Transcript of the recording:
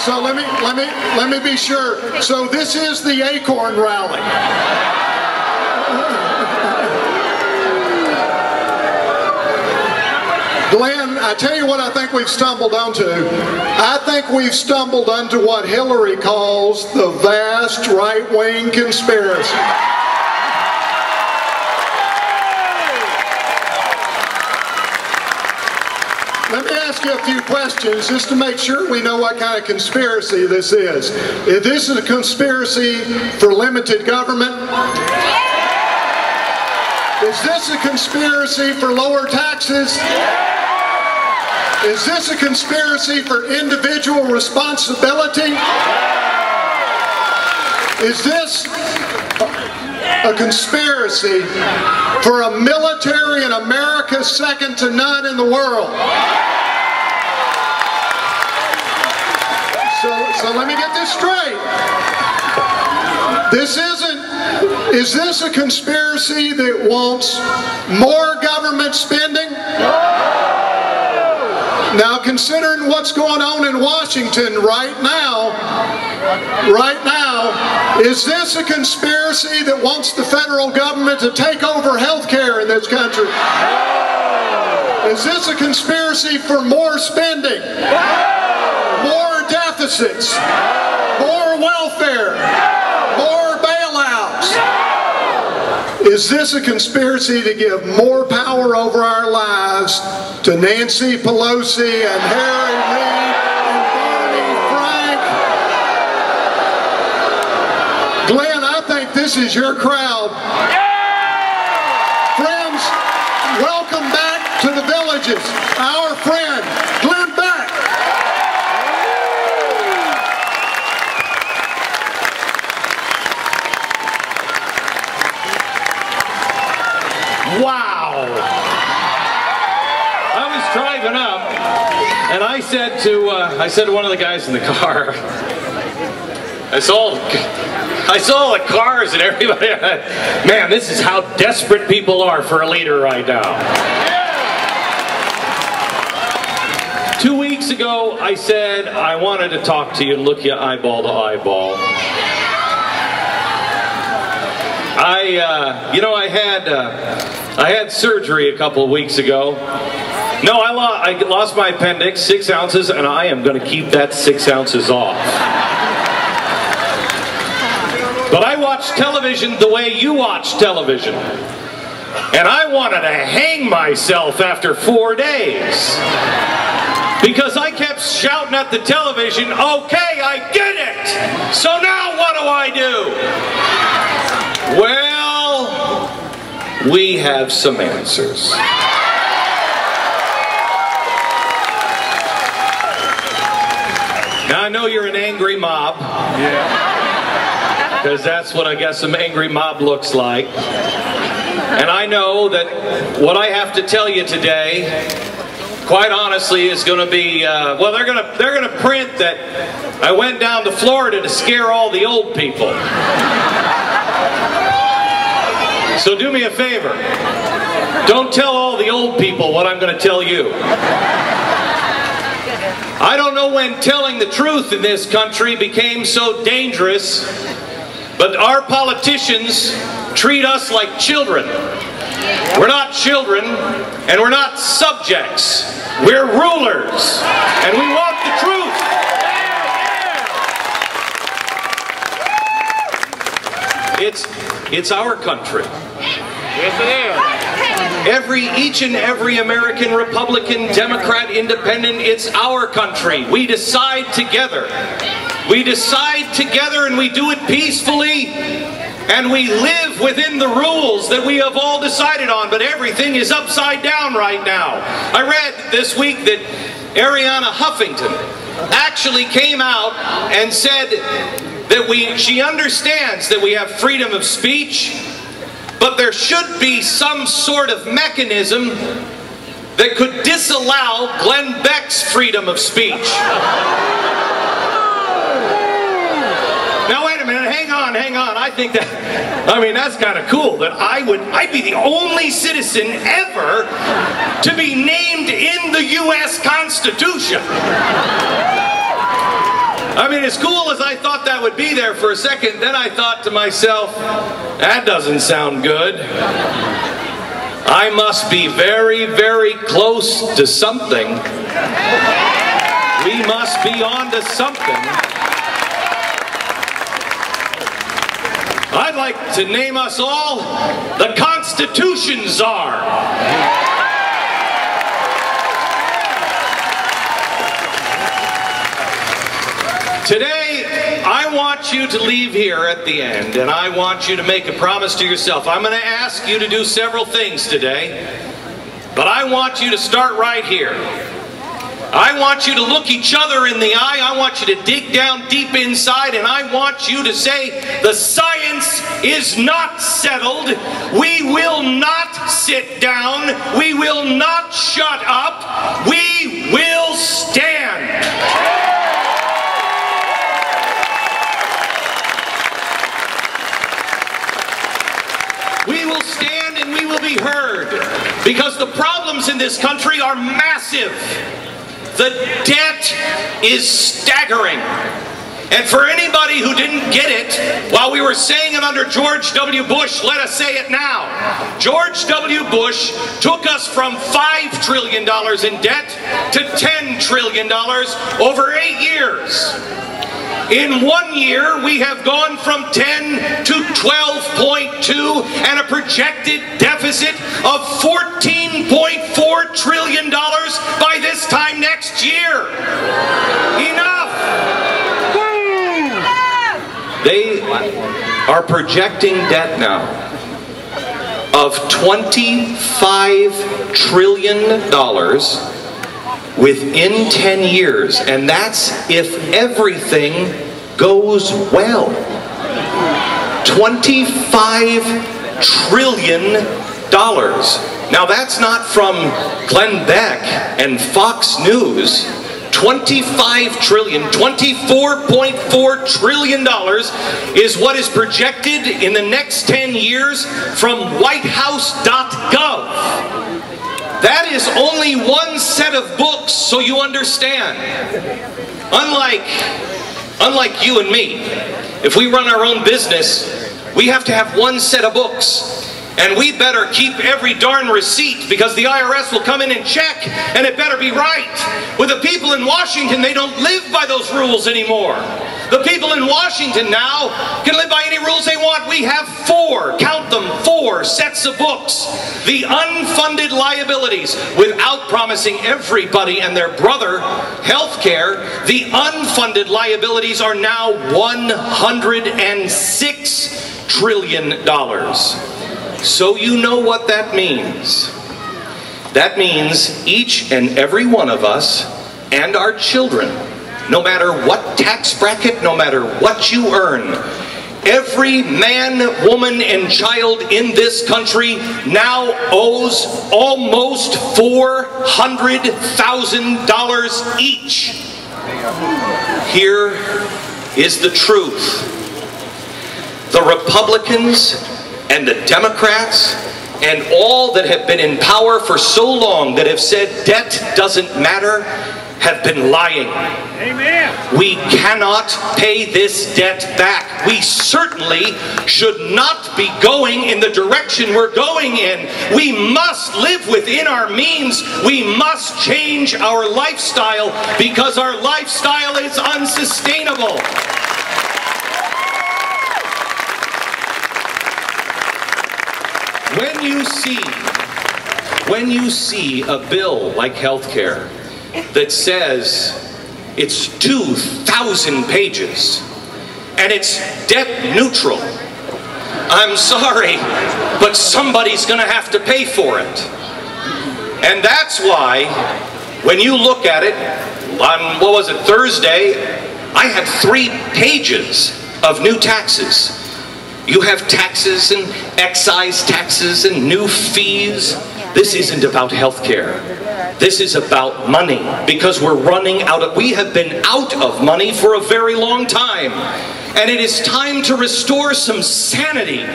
So let me be sure. So this is the Acorn Rally. Glenn, I tell you what I think we've stumbled onto. I think we've stumbled onto what Hillary calls the vast right-wing conspiracy. Let me ask you a few questions just to make sure we know what kind of conspiracy this is. Is this a conspiracy for limited government? Is this a conspiracy for lower taxes? Is this a conspiracy for individual responsibility? Is this a conspiracy for a military in America second to none in the world? So let me get this straight. Is this a conspiracy that wants more government spending? Now, considering what's going on in Washington right now, is this a conspiracy that wants the federal government to take over health care in this country? Is this a conspiracy for more spending, more deficits, more welfare, more bailouts? Is this a conspiracy to give more power over our lives to Nancy Pelosi and Harry Reid and Barney Frank? Glenn, I think this is your crowd. Friends, welcome back to the Villages, our friend, Glenn Beck. Wow! I was driving up, and I said to one of the guys in the car, I saw the cars and everybody. Man, this is how desperate people are for a leader right now. 2 weeks ago, I said I wanted to talk to you and look you eyeball to eyeball. I had surgery a couple of weeks ago. No, I lost my appendix, 6 ounces, and I am going to keep that 6 ounces off. But I watch television the way you watch television. And I wanted to hang myself after 4 days. Because I kept shouting at the television, okay, I get it! So now what do I do? Well, we have some answers. Now I know you're an angry mob. Yeah. Because that's what I guess an angry mob looks like. And I know that what I have to tell you today, quite honestly, is going to be, well, they're going to print that I went down to Florida to scare all the old people. So do me a favor. Don't tell all the old people what I'm going to tell you. I don't know when telling the truth in this country became so dangerous, but our politicians treat us like children. We're not children, and we're not subjects. We're rulers, and we want the truth. It's our country. Yes, it is. Each and every American, Republican, Democrat, Independent, it's our country. We decide together. We decide together, and we do it peacefully. And we live within the rules that we have all decided on, but everything is upside down right now. I read this week that Arianna Huffington actually came out and said that she understands that we have freedom of speech, but there should be some sort of mechanism that could disallow Glenn Beck's freedom of speech. Now wait a minute, hang on. I think that's kind of cool that I'd be the only citizen ever to be named in the U.S. Constitution. I mean, as cool as I thought that would be there for a second, then I thought to myself, that doesn't sound good. I must be very, very close to something. We must be on to something. I'd like to name us all the Constitution Czar. Today, I want you to leave here at the end, and I want you to make a promise to yourself. I'm going to ask you to do several things today, but I want you to start right here. I want you to look each other in the eye. I want you to dig down deep inside, and I want you to say, the science is not settled. We will not sit down. We will not shut up. We will stand. We will stand and we will be heard, because the problems in this country are massive. The debt is staggering. And for anybody who didn't get it while we were saying it under George W. Bush, let us say it now. George W. Bush took us from $5 trillion in debt to $10 trillion over 8 years. In 1 year, we have gone from 10 to 12.2 and a projected deficit of $14.4 trillion by this time next year. Enough! They are projecting debt now of $25 trillion within 10 years, and that's if everything goes well. $25 trillion. Now that's not from Glenn Beck and Fox News. $25 trillion, $24.4 trillion is what is projected in the next 10 years from whitehouse.gov. That is only one set of books, so you understand. Unlike you and me, if we run our own business, we have to have one set of books. And we better keep every darn receipt, because the IRS will come in and check, and it better be right. With the people in Washington, they don't live by those rules anymore. The people in Washington now can live by any rules they want. We have four, count them, 4 sets of books. The unfunded liabilities, without promising everybody and their brother health care, the unfunded liabilities are now $106 trillion. So you know what that means. That means each and every one of us and our children, no matter what tax bracket, no matter what you earn, every man, woman, and child in this country now owes almost $400,000 each. Here is the truth. The Republicans and the Democrats and all that have been in power for so long that have said debt doesn't matter have been lying. Amen. We cannot pay this debt back. We certainly should not be going in the direction we're going in. We must live within our means. We must change our lifestyle, because our lifestyle is unsustainable. When you see a bill like health care that says it's 2,000 pages and it's debt neutral, I'm sorry, but somebody's going to have to pay for it. And that's why when you look at it, on, what was it, Thursday, I had 3 pages of new taxes. You have taxes and excise taxes and new fees. This isn't about health care. This is about money, because we're running out of, we have been out of money for a very long time. And it is time to restore some sanity.